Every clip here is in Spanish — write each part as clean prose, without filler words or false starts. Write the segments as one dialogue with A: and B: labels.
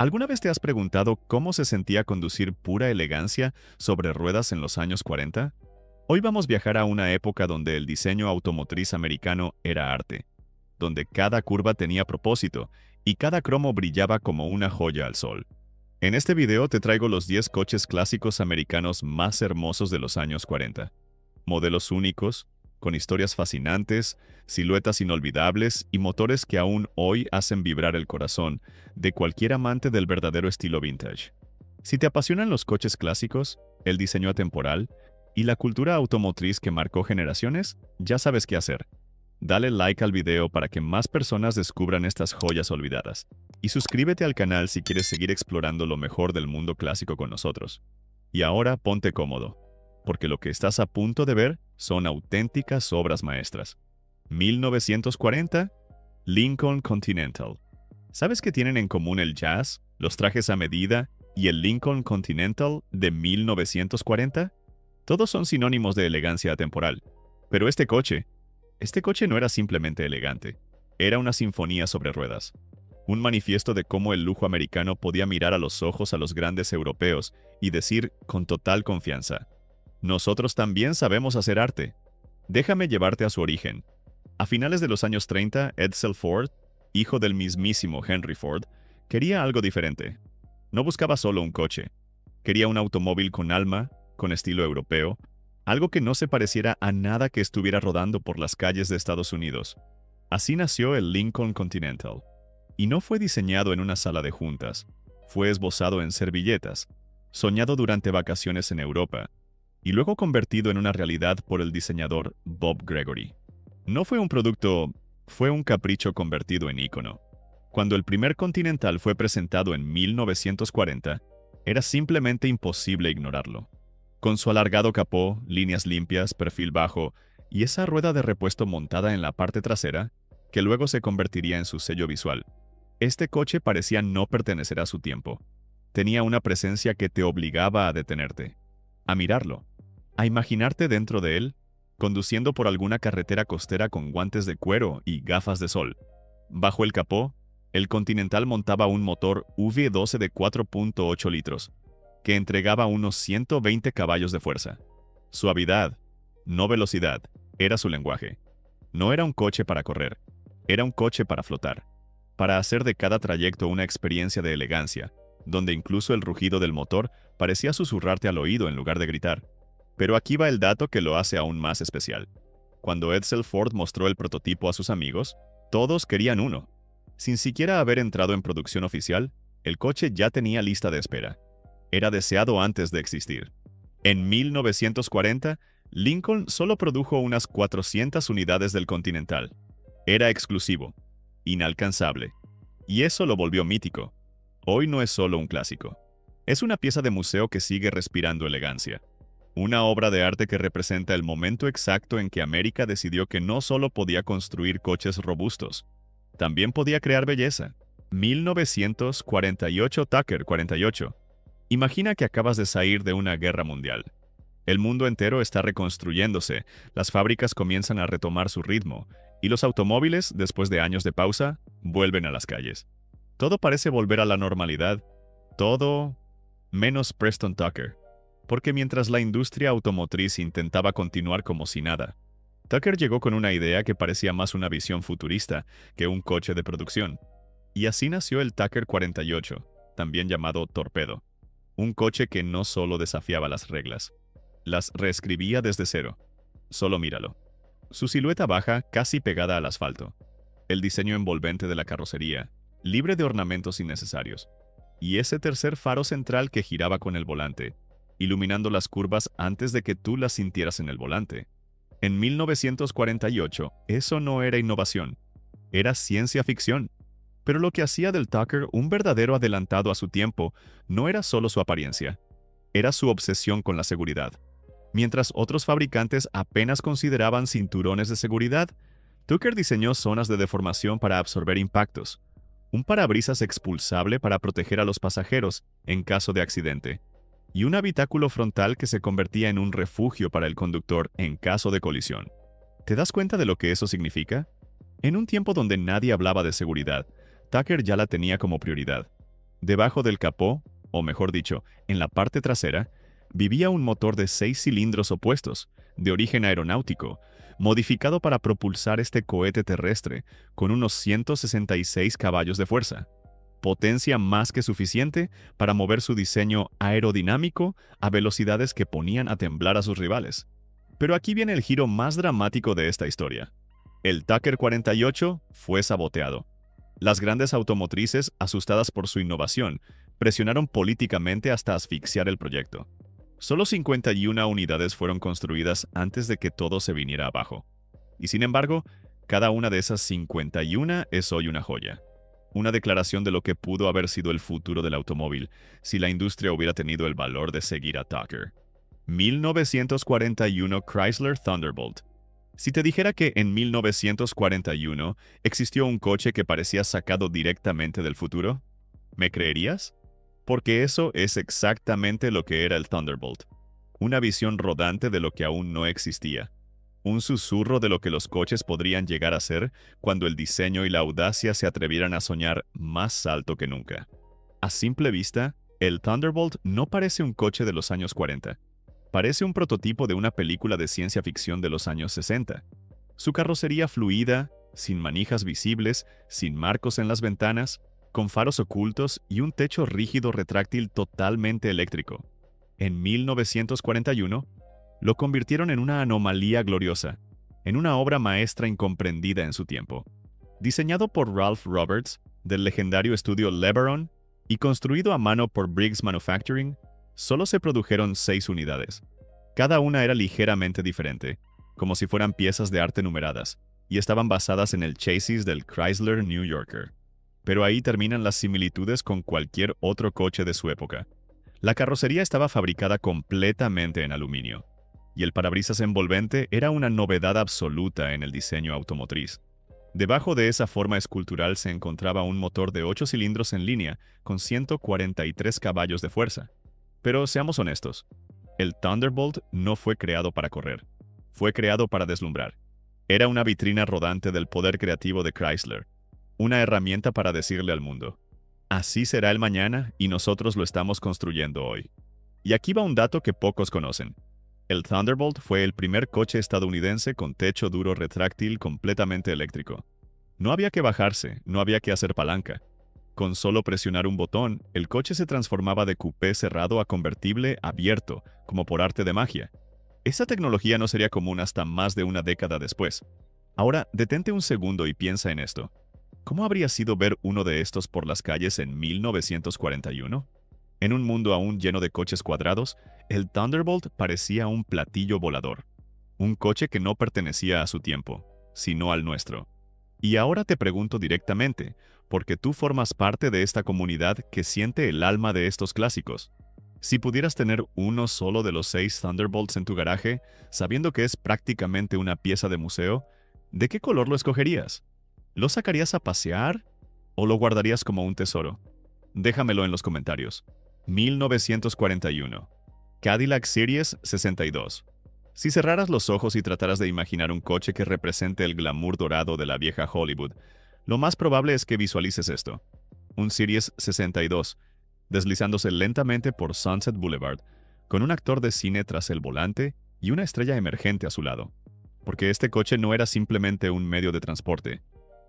A: ¿Alguna vez te has preguntado cómo se sentía conducir pura elegancia sobre ruedas en los años 40? Hoy vamos a viajar a una época donde el diseño automotriz americano era arte, donde cada curva tenía propósito y cada cromo brillaba como una joya al sol. En este video te traigo los 10 coches clásicos americanos más hermosos de los años 40. Modelos únicos, con historias fascinantes, siluetas inolvidables y motores que aún hoy hacen vibrar el corazón de cualquier amante del verdadero estilo vintage. Si te apasionan los coches clásicos, el diseño atemporal y la cultura automotriz que marcó generaciones, ya sabes qué hacer. Dale like al video para que más personas descubran estas joyas olvidadas. Y suscríbete al canal si quieres seguir explorando lo mejor del mundo clásico con nosotros. Y ahora ponte cómodo, porque lo que estás a punto de ver son auténticas obras maestras. 1940, Lincoln Continental. ¿Sabes qué tienen en común el Jazz, los trajes a medida y el Lincoln Continental de 1940? Todos son sinónimos de elegancia atemporal. Pero este coche no era simplemente elegante. Era una sinfonía sobre ruedas. Un manifiesto de cómo el lujo americano podía mirar a los ojos a los grandes europeos y decir con total confianza: nosotros también sabemos hacer arte. Déjame llevarte a su origen. A finales de los años 30, Edsel Ford, hijo del mismísimo Henry Ford, quería algo diferente. No buscaba solo un coche. Quería un automóvil con alma, con estilo europeo, algo que no se pareciera a nada que estuviera rodando por las calles de Estados Unidos. Así nació el Lincoln Continental. Y no fue diseñado en una sala de juntas. Fue esbozado en servilletas, soñado durante vacaciones en Europa, y luego convertido en una realidad por el diseñador Bob Gregory. No fue un producto, fue un capricho convertido en ícono. Cuando el primer Continental fue presentado en 1940, era simplemente imposible ignorarlo. Con su alargado capó, líneas limpias, perfil bajo y esa rueda de repuesto montada en la parte trasera, que luego se convertiría en su sello visual, este coche parecía no pertenecer a su tiempo. Tenía una presencia que te obligaba a detenerte, a mirarlo, a imaginarte dentro de él, conduciendo por alguna carretera costera con guantes de cuero y gafas de sol. Bajo el capó, el Continental montaba un motor V12 de 4.8 litros, que entregaba unos 120 caballos de fuerza. Suavidad, no velocidad, era su lenguaje. No era un coche para correr, era un coche para flotar, para hacer de cada trayecto una experiencia de elegancia, donde incluso el rugido del motor parecía susurrarte al oído en lugar de gritar. Pero aquí va el dato que lo hace aún más especial. Cuando Edsel Ford mostró el prototipo a sus amigos, todos querían uno. Sin siquiera haber entrado en producción oficial, el coche ya tenía lista de espera. Era deseado antes de existir. En 1940, Lincoln solo produjo unas 400 unidades del Continental. Era exclusivo, inalcanzable, y eso lo volvió mítico. Hoy no es solo un clásico. Es una pieza de museo que sigue respirando elegancia. Una obra de arte que representa el momento exacto en que América decidió que no solo podía construir coches robustos, también podía crear belleza. 1948 Tucker 48. Imagina que acabas de salir de una guerra mundial. El mundo entero está reconstruyéndose, las fábricas comienzan a retomar su ritmo, y los automóviles, después de años de pausa, vuelven a las calles. Todo parece volver a la normalidad, todo menos Preston Tucker. Porque mientras la industria automotriz intentaba continuar como si nada, Tucker llegó con una idea que parecía más una visión futurista que un coche de producción. Y así nació el Tucker 48, también llamado Torpedo. Un coche que no solo desafiaba las reglas, las reescribía desde cero. Solo míralo. Su silueta baja, casi pegada al asfalto. El diseño envolvente de la carrocería, libre de ornamentos innecesarios. Y ese tercer faro central que giraba con el volante, iluminando las curvas antes de que tú las sintieras en el volante. En 1948, eso no era innovación, era ciencia ficción. Pero lo que hacía del Tucker un verdadero adelantado a su tiempo no era solo su apariencia, era su obsesión con la seguridad. Mientras otros fabricantes apenas consideraban cinturones de seguridad, Tucker diseñó zonas de deformación para absorber impactos, un parabrisas expulsable para proteger a los pasajeros en caso de accidente, y un habitáculo frontal que se convertía en un refugio para el conductor en caso de colisión. ¿Te das cuenta de lo que eso significa? En un tiempo donde nadie hablaba de seguridad, Tucker ya la tenía como prioridad. Debajo del capó, o mejor dicho, en la parte trasera, vivía un motor de 6 cilindros opuestos, de origen aeronáutico, modificado para propulsar este cohete terrestre con unos 166 caballos de fuerza. Potencia más que suficiente para mover su diseño aerodinámico a velocidades que ponían a temblar a sus rivales. Pero aquí viene el giro más dramático de esta historia. El Tucker 48 fue saboteado. Las grandes automotrices, asustadas por su innovación, presionaron políticamente hasta asfixiar el proyecto. Solo 51 unidades fueron construidas antes de que todo se viniera abajo. Y sin embargo, cada una de esas 51 es hoy una joya. Una declaración de lo que pudo haber sido el futuro del automóvil si la industria hubiera tenido el valor de seguir a Tucker. 1941 Chrysler Thunderbolt. Si te dijera que en 1941 existió un coche que parecía sacado directamente del futuro, ¿me creerías? Porque eso es exactamente lo que era el Thunderbolt. Una visión rodante de lo que aún no existía. Un susurro de lo que los coches podrían llegar a ser cuando el diseño y la audacia se atrevieran a soñar más alto que nunca. A simple vista, el Thunderbolt no parece un coche de los años 40. Parece un prototipo de una película de ciencia ficción de los años 60. Su carrocería fluida, sin manijas visibles, sin marcos en las ventanas, con faros ocultos y un techo rígido retráctil totalmente eléctrico. En 1941, lo convirtieron en una anomalía gloriosa, en una obra maestra incomprendida en su tiempo. Diseñado por Ralph Roberts, del legendario estudio Lebaron, y construido a mano por Briggs Manufacturing, solo se produjeron 6 unidades. Cada una era ligeramente diferente, como si fueran piezas de arte numeradas, y estaban basadas en el chasis del Chrysler New Yorker. Pero ahí terminan las similitudes con cualquier otro coche de su época. La carrocería estaba fabricada completamente en aluminio, y el parabrisas envolvente era una novedad absoluta en el diseño automotriz. Debajo de esa forma escultural se encontraba un motor de 8 cilindros en línea con 143 caballos de fuerza. Pero seamos honestos, el Thunderbolt no fue creado para correr, fue creado para deslumbrar. Era una vitrina rodante del poder creativo de Chrysler, una herramienta para decirle al mundo: así será el mañana y nosotros lo estamos construyendo hoy. Y aquí va un dato que pocos conocen. El Thunderbolt fue el primer coche estadounidense con techo duro retráctil completamente eléctrico. No había que bajarse, no había que hacer palanca. Con solo presionar un botón, el coche se transformaba de coupé cerrado a convertible abierto, como por arte de magia. Esa tecnología no sería común hasta más de una década después. Ahora, detente un segundo y piensa en esto. ¿Cómo habría sido ver uno de estos por las calles en 1941? En un mundo aún lleno de coches cuadrados, el Thunderbolt parecía un platillo volador. Un coche que no pertenecía a su tiempo, sino al nuestro. Y ahora te pregunto directamente, porque tú formas parte de esta comunidad que siente el alma de estos clásicos. Si pudieras tener uno solo de los 6 Thunderbolts en tu garaje, sabiendo que es prácticamente una pieza de museo, ¿de qué color lo escogerías? ¿Lo sacarías a pasear o lo guardarías como un tesoro? Déjamelo en los comentarios. 1941. Cadillac Series 62. Si cerraras los ojos y trataras de imaginar un coche que represente el glamour dorado de la vieja Hollywood, lo más probable es que visualices esto. Un Series 62, deslizándose lentamente por Sunset Boulevard, con un actor de cine tras el volante y una estrella emergente a su lado. Porque este coche no era simplemente un medio de transporte,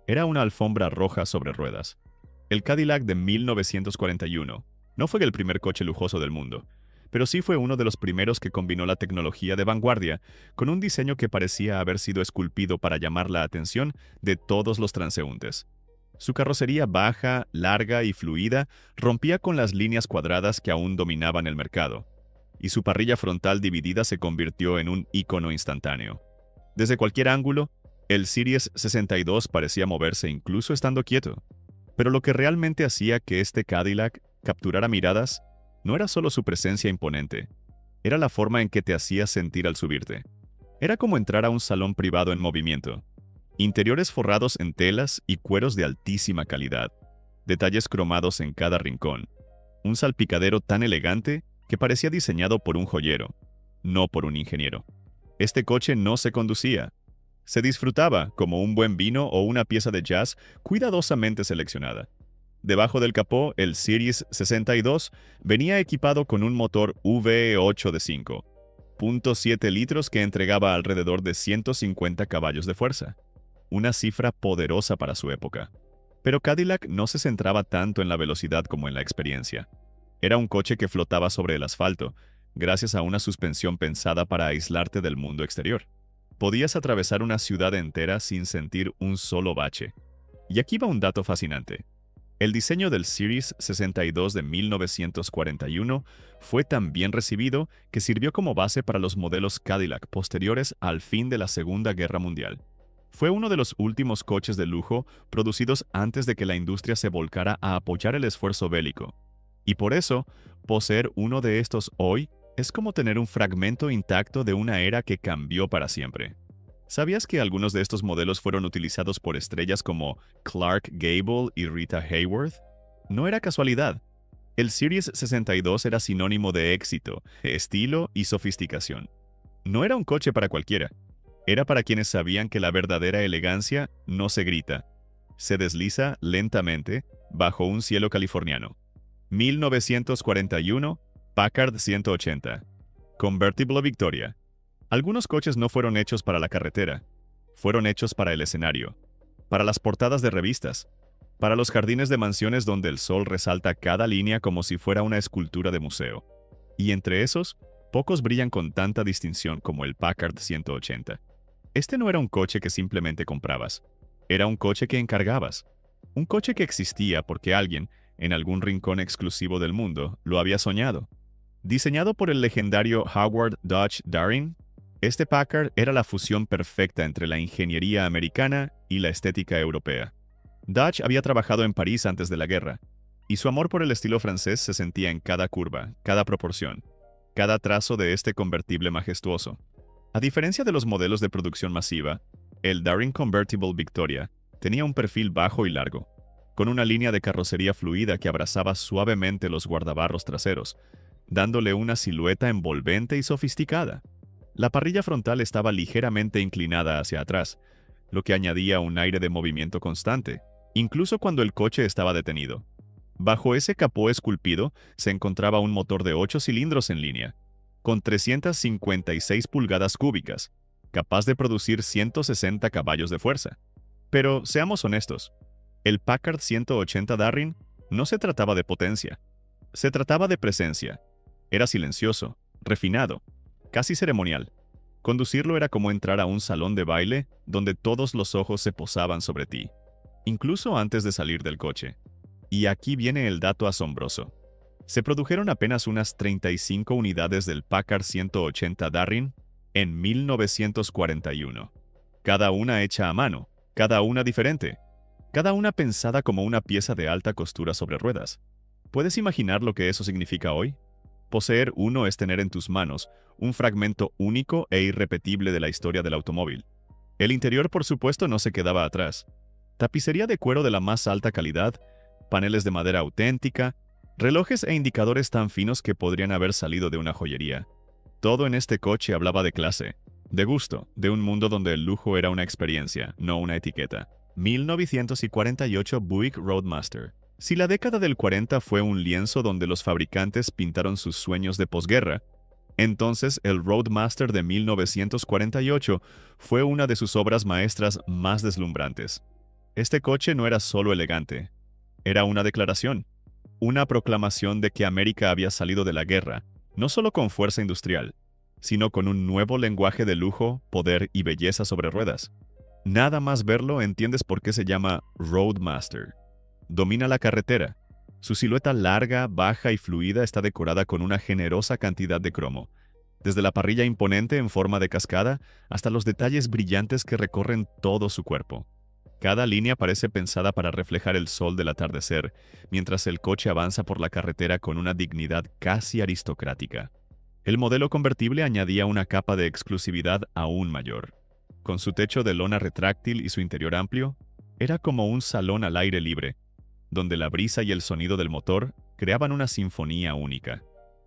A: era una alfombra roja sobre ruedas. El Cadillac de 1941 no fue el primer coche lujoso del mundo, pero sí fue uno de los primeros que combinó la tecnología de vanguardia con un diseño que parecía haber sido esculpido para llamar la atención de todos los transeúntes. Su carrocería baja, larga y fluida rompía con las líneas cuadradas que aún dominaban el mercado, y su parrilla frontal dividida se convirtió en un ícono instantáneo. Desde cualquier ángulo, el Series 62 parecía moverse incluso estando quieto. Pero lo que realmente hacía que este Cadillac capturara miradas no era solo su presencia imponente, era la forma en que te hacía sentir al subirte. Era como entrar a un salón privado en movimiento. Interiores forrados en telas y cueros de altísima calidad, detalles cromados en cada rincón. Un salpicadero tan elegante que parecía diseñado por un joyero, no por un ingeniero. Este coche no se conducía. Se disfrutaba como un buen vino o una pieza de jazz cuidadosamente seleccionada. Debajo del capó, el Series 62 venía equipado con un motor V8 de 5.7 litros que entregaba alrededor de 150 caballos de fuerza, una cifra poderosa para su época. Pero Cadillac no se centraba tanto en la velocidad como en la experiencia. Era un coche que flotaba sobre el asfalto, gracias a una suspensión pensada para aislarte del mundo exterior. Podías atravesar una ciudad entera sin sentir un solo bache. Y aquí va un dato fascinante. El diseño del Series 62 de 1941 fue tan bien recibido que sirvió como base para los modelos Cadillac posteriores al fin de la Segunda Guerra Mundial. Fue uno de los últimos coches de lujo producidos antes de que la industria se volcara a apoyar el esfuerzo bélico. Y por eso, poseer uno de estos hoy es como tener un fragmento intacto de una era que cambió para siempre. ¿Sabías que algunos de estos modelos fueron utilizados por estrellas como Clark Gable y Rita Hayworth? No era casualidad. El Series 62 era sinónimo de éxito, estilo y sofisticación. No era un coche para cualquiera. Era para quienes sabían que la verdadera elegancia no se grita, se desliza lentamente bajo un cielo californiano. 1941, Packard 180. Convertible Victoria. Algunos coches no fueron hechos para la carretera, fueron hechos para el escenario, para las portadas de revistas, para los jardines de mansiones donde el sol resalta cada línea como si fuera una escultura de museo. Y entre esos, pocos brillan con tanta distinción como el Packard 180. Este no era un coche que simplemente comprabas, era un coche que encargabas, un coche que existía porque alguien, en algún rincón exclusivo del mundo, lo había soñado. Diseñado por el legendario Howard Dodge Darin, este Packard era la fusión perfecta entre la ingeniería americana y la estética europea. Dodge había trabajado en París antes de la guerra, y su amor por el estilo francés se sentía en cada curva, cada proporción, cada trazo de este convertible majestuoso. A diferencia de los modelos de producción masiva, el Darin Convertible Victoria tenía un perfil bajo y largo, con una línea de carrocería fluida que abrazaba suavemente los guardabarros traseros, dándole una silueta envolvente y sofisticada. La parrilla frontal estaba ligeramente inclinada hacia atrás, lo que añadía un aire de movimiento constante, incluso cuando el coche estaba detenido. Bajo ese capó esculpido se encontraba un motor de 8 cilindros en línea, con 356 pulgadas cúbicas, capaz de producir 160 caballos de fuerza. Pero seamos honestos, el Packard 180 Darin no se trataba de potencia, se trataba de presencia. Era silencioso, refinado, casi ceremonial. Conducirlo era como entrar a un salón de baile donde todos los ojos se posaban sobre ti, incluso antes de salir del coche. Y aquí viene el dato asombroso. Se produjeron apenas unas 35 unidades del Packard 180 Darin en 1941. Cada una hecha a mano, cada una diferente, cada una pensada como una pieza de alta costura sobre ruedas. ¿Puedes imaginar lo que eso significa hoy? Poseer uno es tener en tus manos un fragmento único e irrepetible de la historia del automóvil. El interior, por supuesto, no se quedaba atrás. Tapicería de cuero de la más alta calidad, paneles de madera auténtica, relojes e indicadores tan finos que podrían haber salido de una joyería. Todo en este coche hablaba de clase, de gusto, de un mundo donde el lujo era una experiencia, no una etiqueta. 1948 Buick Roadmaster. Si la década del 40 fue un lienzo donde los fabricantes pintaron sus sueños de posguerra, entonces el Roadmaster de 1948 fue una de sus obras maestras más deslumbrantes. Este coche no era solo elegante, era una declaración, una proclamación de que América había salido de la guerra, no solo con fuerza industrial, sino con un nuevo lenguaje de lujo, poder y belleza sobre ruedas. Nada más verlo entiendes por qué se llama Roadmaster. Domina la carretera. Su silueta larga, baja y fluida está decorada con una generosa cantidad de cromo, desde la parrilla imponente en forma de cascada hasta los detalles brillantes que recorren todo su cuerpo. Cada línea parece pensada para reflejar el sol del atardecer, mientras el coche avanza por la carretera con una dignidad casi aristocrática. El modelo convertible añadía una capa de exclusividad aún mayor. Con su techo de lona retráctil y su interior amplio, era como un salón al aire libre, donde la brisa y el sonido del motor creaban una sinfonía única.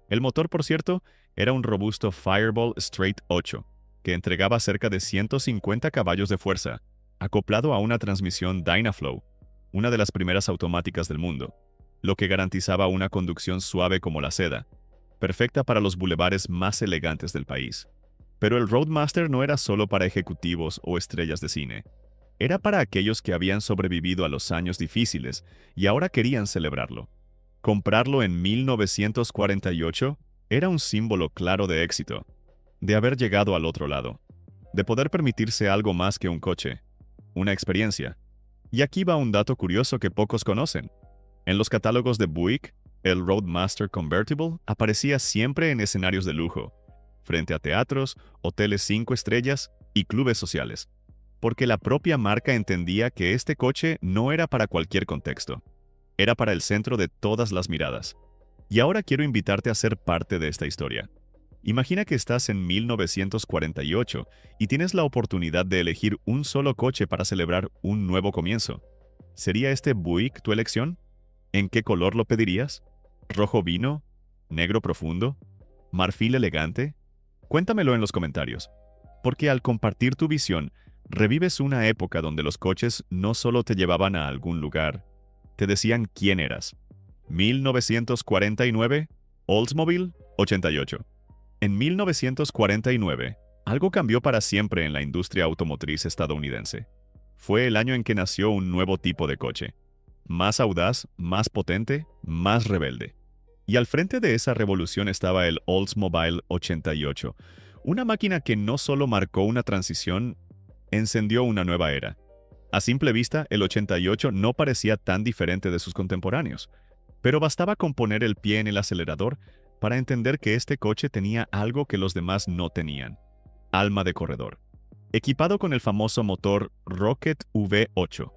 A: El motor, por cierto, era un robusto Fireball Straight 8, que entregaba cerca de 150 caballos de fuerza, acoplado a una transmisión Dynaflow. una de las primeras automáticas del mundo, lo que garantizaba una conducción suave como la seda, perfecta para los bulevares más elegantes del país. Pero el Roadmaster no era solo para ejecutivos o estrellas de cine. Era para aquellos que habían sobrevivido a los años difíciles y ahora querían celebrarlo. Comprarlo en 1948 era un símbolo claro de éxito, de haber llegado al otro lado, de poder permitirse algo más que un coche, una experiencia. Y aquí va un dato curioso que pocos conocen. En los catálogos de Buick, el Roadmaster Convertible aparecía siempre en escenarios de lujo, frente a teatros, hoteles 5 estrellas y clubes sociales, porque la propia marca entendía que este coche no era para cualquier contexto, era para el centro de todas las miradas. Y ahora quiero invitarte a ser parte de esta historia. Imagina que estás en 1948 y tienes la oportunidad de elegir un solo coche para celebrar un nuevo comienzo. ¿Sería este Buick tu elección? ¿En qué color lo pedirías? ¿Rojo vino? ¿Negro profundo? ¿Marfil elegante? Cuéntamelo en los comentarios, porque al compartir tu visión, revives una época donde los coches no solo te llevaban a algún lugar, te decían quién eras. 1949, Oldsmobile 88. En 1949, algo cambió para siempre en la industria automotriz estadounidense. Fue el año en que nació un nuevo tipo de coche. Más audaz, más potente, más rebelde. Y al frente de esa revolución estaba el Oldsmobile 88, una máquina que no solo marcó una transición, encendió una nueva era. A simple vista, el 88 no parecía tan diferente de sus contemporáneos, pero bastaba con poner el pie en el acelerador para entender que este coche tenía algo que los demás no tenían: alma de corredor. Equipado con el famoso motor Rocket V8,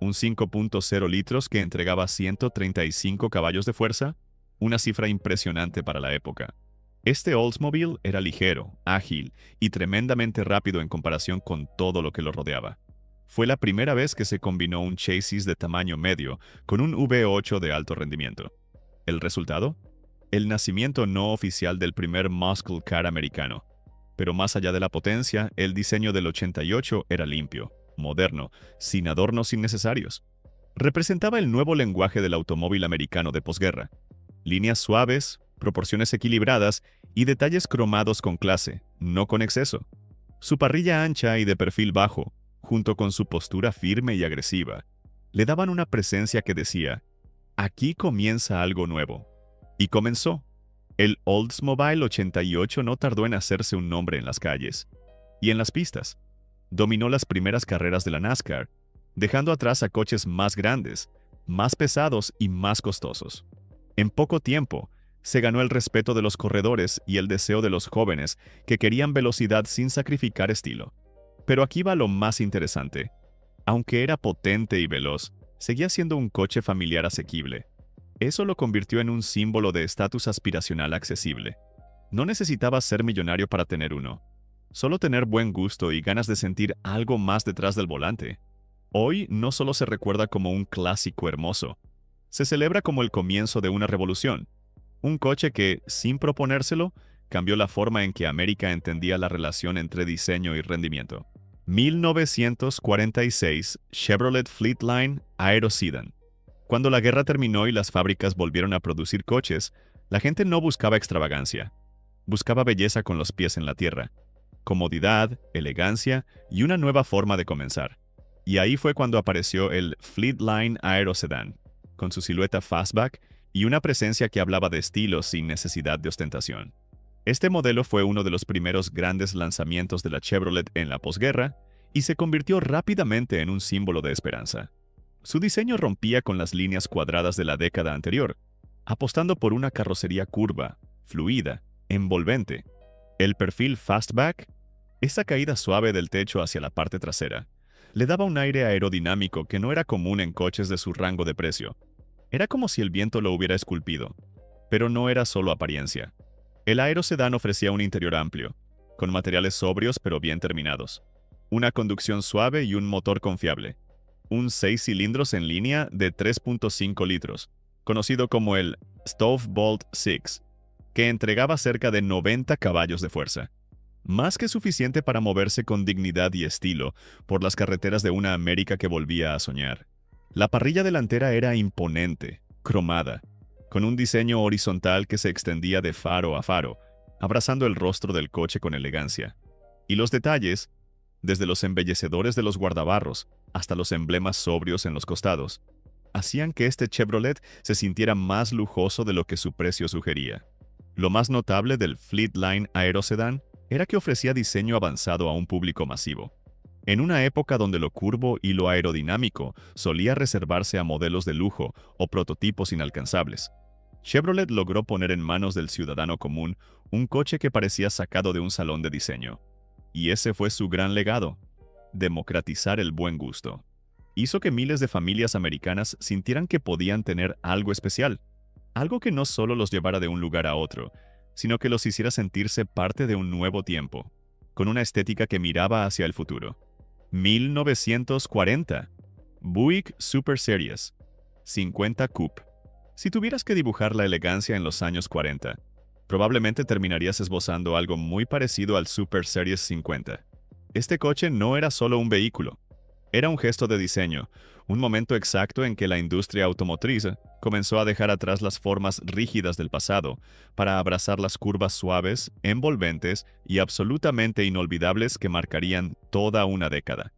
A: un 5.0 litros que entregaba 135 caballos de fuerza, una cifra impresionante para la época. Este Oldsmobile era ligero, ágil y tremendamente rápido en comparación con todo lo que lo rodeaba. Fue la primera vez que se combinó un chasis de tamaño medio con un V8 de alto rendimiento. ¿El resultado? El nacimiento no oficial del primer muscle car americano. Pero más allá de la potencia, el diseño del 88 era limpio, moderno, sin adornos innecesarios. Representaba el nuevo lenguaje del automóvil americano de posguerra. Líneas suaves, proporciones equilibradas y detalles cromados con clase, no con exceso. Su parrilla ancha y de perfil bajo, junto con su postura firme y agresiva, le daban una presencia que decía: aquí comienza algo nuevo. Y comenzó. El Oldsmobile 88 no tardó en hacerse un nombre en las calles y en las pistas. Dominó las primeras carreras de la NASCAR, dejando atrás a coches más grandes, más pesados y más costosos. En poco tiempo, se ganó el respeto de los corredores y el deseo de los jóvenes que querían velocidad sin sacrificar estilo. Pero aquí va lo más interesante. Aunque era potente y veloz, seguía siendo un coche familiar asequible. Eso lo convirtió en un símbolo de estatus aspiracional accesible. No necesitabas ser millonario para tener uno. Solo tener buen gusto y ganas de sentir algo más detrás del volante. Hoy no solo se recuerda como un clásico hermoso, se celebra como el comienzo de una revolución. Un coche que, sin proponérselo, cambió la forma en que América entendía la relación entre diseño y rendimiento. 1946, Chevrolet Fleetline Aero Sedan. Cuando la guerra terminó y las fábricas volvieron a producir coches, la gente no buscaba extravagancia. Buscaba belleza con los pies en la tierra, comodidad, elegancia y una nueva forma de comenzar. Y ahí fue cuando apareció el Fleetline Aero Sedan, con su silueta fastback y una presencia que hablaba de estilo sin necesidad de ostentación. Este modelo fue uno de los primeros grandes lanzamientos de la Chevrolet en la posguerra y se convirtió rápidamente en un símbolo de esperanza. Su diseño rompía con las líneas cuadradas de la década anterior, apostando por una carrocería curva, fluida, envolvente. El perfil fastback, esa caída suave del techo hacia la parte trasera, le daba un aire aerodinámico que no era común en coches de su rango de precio. Era como si el viento lo hubiera esculpido, pero no era solo apariencia. El Aero Sedan ofrecía un interior amplio, con materiales sobrios pero bien terminados, una conducción suave y un motor confiable. Un 6 cilindros en línea de 3.5 litros, conocido como el Stove-Bolt 6, que entregaba cerca de 90 caballos de fuerza. Más que suficiente para moverse con dignidad y estilo por las carreteras de una América que volvía a soñar. La parrilla delantera era imponente, cromada, con un diseño horizontal que se extendía de faro a faro, abrazando el rostro del coche con elegancia. Y los detalles, desde los embellecedores de los guardabarros hasta los emblemas sobrios en los costados, hacían que este Chevrolet se sintiera más lujoso de lo que su precio sugería. Lo más notable del Fleetline Aerosedan era que ofrecía diseño avanzado a un público masivo. En una época donde lo curvo y lo aerodinámico solía reservarse a modelos de lujo o prototipos inalcanzables, Chevrolet logró poner en manos del ciudadano común un coche que parecía sacado de un salón de diseño. Y ese fue su gran legado: democratizar el buen gusto. Hizo que miles de familias americanas sintieran que podían tener algo especial, algo que no solo los llevara de un lugar a otro, sino que los hiciera sentirse parte de un nuevo tiempo, con una estética que miraba hacia el futuro. 1940. Buick Super Series 50 Coupe. Si tuvieras que dibujar la elegancia en los años 40, probablemente terminarías esbozando algo muy parecido al Super Series 50. Este coche no era solo un vehículo, era un gesto de diseño, un momento exacto en que la industria automotriz comenzó a dejar atrás las formas rígidas del pasado para abrazar las curvas suaves, envolventes y absolutamente inolvidables que marcarían toda una década.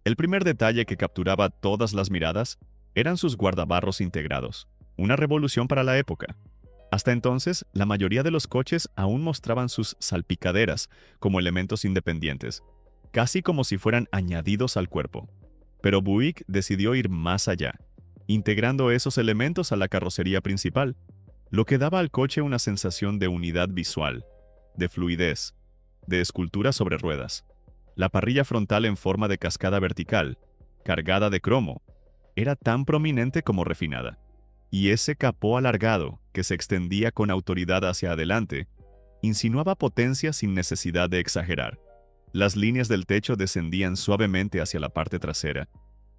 A: El primer detalle que capturaba todas las miradas eran sus guardabarros integrados, una revolución para la época. Hasta entonces, la mayoría de los coches aún mostraban sus salpicaderas como elementos independientes, casi como si fueran añadidos al cuerpo. Pero Buick decidió ir más allá, integrando esos elementos a la carrocería principal, lo que daba al coche una sensación de unidad visual, de fluidez, de escultura sobre ruedas. La parrilla frontal en forma de cascada vertical, cargada de cromo, era tan prominente como refinada. Y ese capó alargado, que se extendía con autoridad hacia adelante, insinuaba potencia sin necesidad de exagerar. Las líneas del techo descendían suavemente hacia la parte trasera,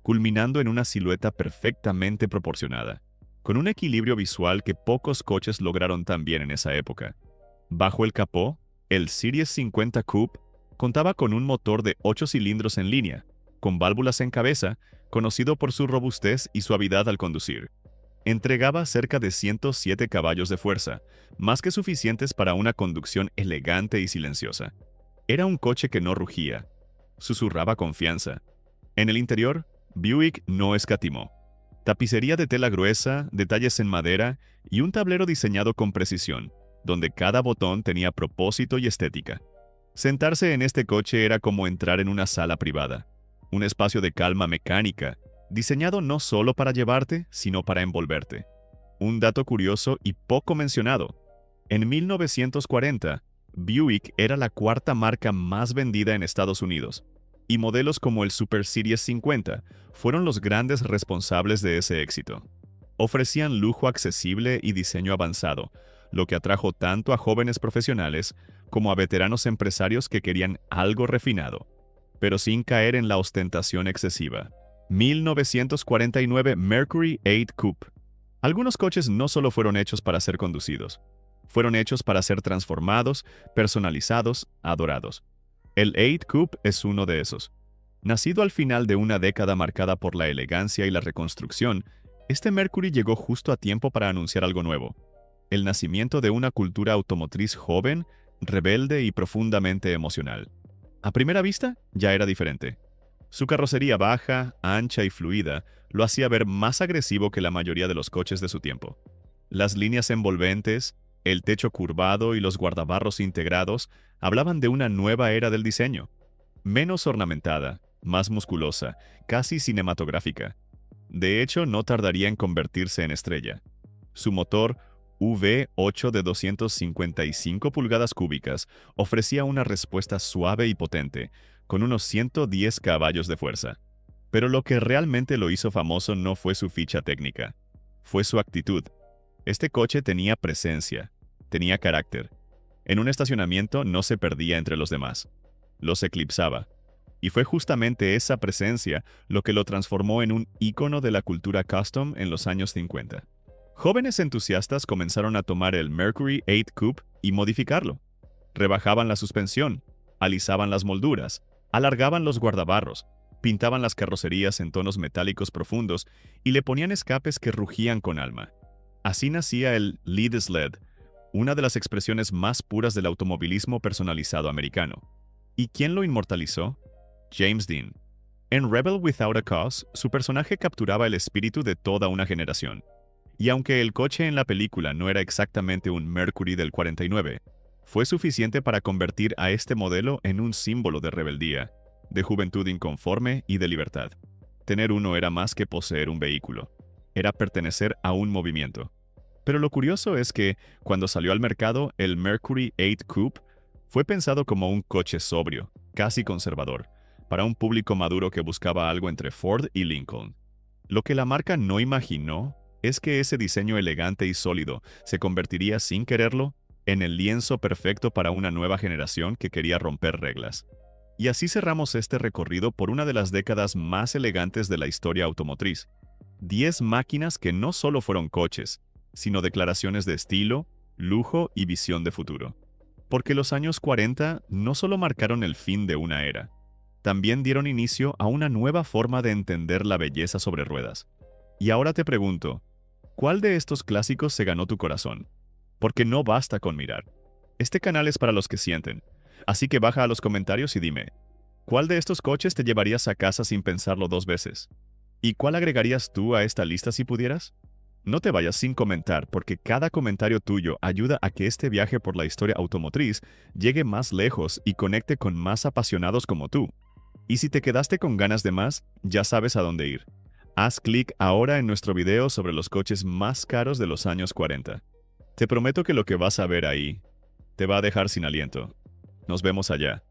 A: culminando en una silueta perfectamente proporcionada, con un equilibrio visual que pocos coches lograron tan bien en esa época. Bajo el capó, el Series 50 Coupe contaba con un motor de 8 cilindros en línea, con válvulas en cabeza, conocido por su robustez y suavidad al conducir. Entregaba cerca de 107 caballos de fuerza, más que suficientes para una conducción elegante y silenciosa. Era un coche que no rugía, susurraba confianza. En el interior, Buick no escatimó. Tapicería de tela gruesa, detalles en madera y un tablero diseñado con precisión, donde cada botón tenía propósito y estética. Sentarse en este coche era como entrar en una sala privada, un espacio de calma mecánica, diseñado no solo para llevarte, sino para envolverte. Un dato curioso y poco mencionado: en 1940, Buick era la cuarta marca más vendida en Estados Unidos, y modelos como el Super Series 50 fueron los grandes responsables de ese éxito. Ofrecían lujo accesible y diseño avanzado, lo que atrajo tanto a jóvenes profesionales como a veteranos empresarios que querían algo refinado, pero sin caer en la ostentación excesiva. 1949 Mercury 8 Coupe. Algunos coches no solo fueron hechos para ser conducidos, fueron hechos para ser transformados, personalizados, adorados. El 8 Coupe es uno de esos. Nacido al final de una década marcada por la elegancia y la reconstrucción, este Mercury llegó justo a tiempo para anunciar algo nuevo: el nacimiento de una cultura automotriz joven, rebelde y profundamente emocional. A primera vista, ya era diferente. Su carrocería baja, ancha y fluida lo hacía ver más agresivo que la mayoría de los coches de su tiempo. Las líneas envolventes, el techo curvado y los guardabarros integrados hablaban de una nueva era del diseño. Menos ornamentada, más musculosa, casi cinematográfica. De hecho, no tardaría en convertirse en estrella. Su motor V8 de 255 pulgadas cúbicas ofrecía una respuesta suave y potente, con unos 110 caballos de fuerza. Pero lo que realmente lo hizo famoso no fue su ficha técnica, fue su actitud. Este coche tenía presencia, tenía carácter. En un estacionamiento no se perdía entre los demás, los eclipsaba. Y fue justamente esa presencia lo que lo transformó en un ícono de la cultura custom en los años 50. Jóvenes entusiastas comenzaron a tomar el Mercury 8 Coupe y modificarlo. Rebajaban la suspensión, alisaban las molduras, alargaban los guardabarros, pintaban las carrocerías en tonos metálicos profundos y le ponían escapes que rugían con alma. Así nacía el Lead Sled, una de las expresiones más puras del automovilismo personalizado americano. ¿Y quién lo inmortalizó? James Dean. En Rebel Without a Cause, su personaje capturaba el espíritu de toda una generación. Y aunque el coche en la película no era exactamente un Mercury del 49, fue suficiente para convertir a este modelo en un símbolo de rebeldía, de juventud inconforme y de libertad. Tener uno era más que poseer un vehículo, era pertenecer a un movimiento. Pero lo curioso es que, cuando salió al mercado, el Mercury 8 Coupe fue pensado como un coche sobrio, casi conservador, para un público maduro que buscaba algo entre Ford y Lincoln. Lo que la marca no imaginó es que ese diseño elegante y sólido se convertiría sin quererlo en el lienzo perfecto para una nueva generación que quería romper reglas. Y así cerramos este recorrido por una de las décadas más elegantes de la historia automotriz. 10 máquinas que no solo fueron coches, sino declaraciones de estilo, lujo y visión de futuro. Porque los años 40 no solo marcaron el fin de una era, también dieron inicio a una nueva forma de entender la belleza sobre ruedas. Y ahora te pregunto, ¿cuál de estos clásicos se ganó tu corazón? Porque no basta con mirar. Este canal es para los que sienten, así que baja a los comentarios y dime, ¿cuál de estos coches te llevarías a casa sin pensarlo 2 veces? ¿Y cuál agregarías tú a esta lista si pudieras? No te vayas sin comentar, porque cada comentario tuyo ayuda a que este viaje por la historia automotriz llegue más lejos y conecte con más apasionados como tú. Y si te quedaste con ganas de más, ya sabes a dónde ir. Haz clic ahora en nuestro video sobre los coches más caros de los años 40. Te prometo que lo que vas a ver ahí te va a dejar sin aliento. Nos vemos allá.